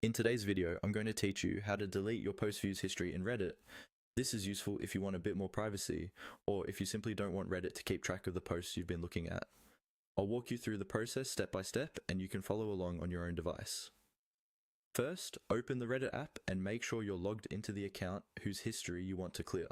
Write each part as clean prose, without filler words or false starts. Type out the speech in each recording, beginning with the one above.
In today's video, I'm going to teach you how to delete your post views history in Reddit. This is useful if you want a bit more privacy, or if you simply don't want Reddit to keep track of the posts you've been looking at. I'll walk you through the process step by step, and you can follow along on your own device. First, open the Reddit app and make sure you're logged into the account whose history you want to clear.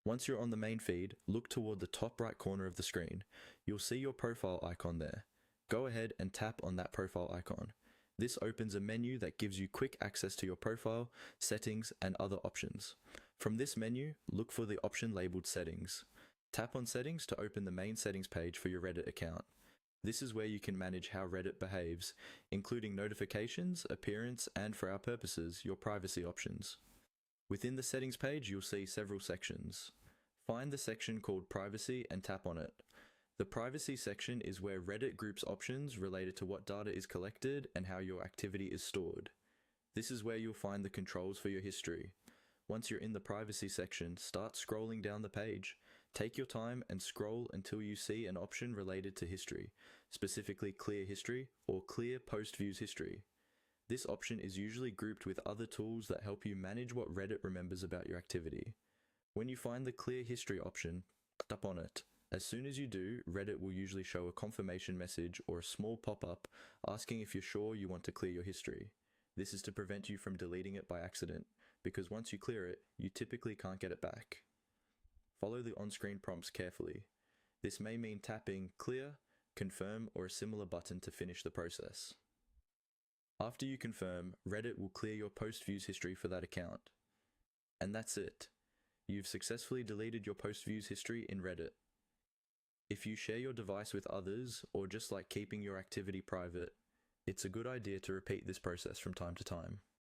Once you're on the main feed, look toward the top right corner of the screen. You'll see your profile icon there. Go ahead and tap on that profile icon. This opens a menu that gives you quick access to your profile, settings, and other options. From this menu, look for the option labeled Settings. Tap on Settings to open the main settings page for your Reddit account. This is where you can manage how Reddit behaves, including notifications, appearance, and for our purposes, your privacy options. Within the settings page, you'll see several sections. Find the section called Privacy and tap on it. The privacy section is where Reddit groups options related to what data is collected and how your activity is stored. This is where you'll find the controls for your history. Once you're in the privacy section, start scrolling down the page. Take your time and scroll until you see an option related to history, specifically Clear History or Clear Post Views History. This option is usually grouped with other tools that help you manage what Reddit remembers about your activity. When you find the Clear History option, tap on it. As soon as you do, Reddit will usually show a confirmation message or a small pop-up asking if you're sure you want to clear your history. This is to prevent you from deleting it by accident, because once you clear it, you typically can't get it back. Follow the on-screen prompts carefully. This may mean tapping Clear, Confirm, or a similar button to finish the process. After you confirm, Reddit will clear your post views history for that account. And that's it. You've successfully deleted your post views history in Reddit. If you share your device with others, or just like keeping your activity private, it's a good idea to repeat this process from time to time.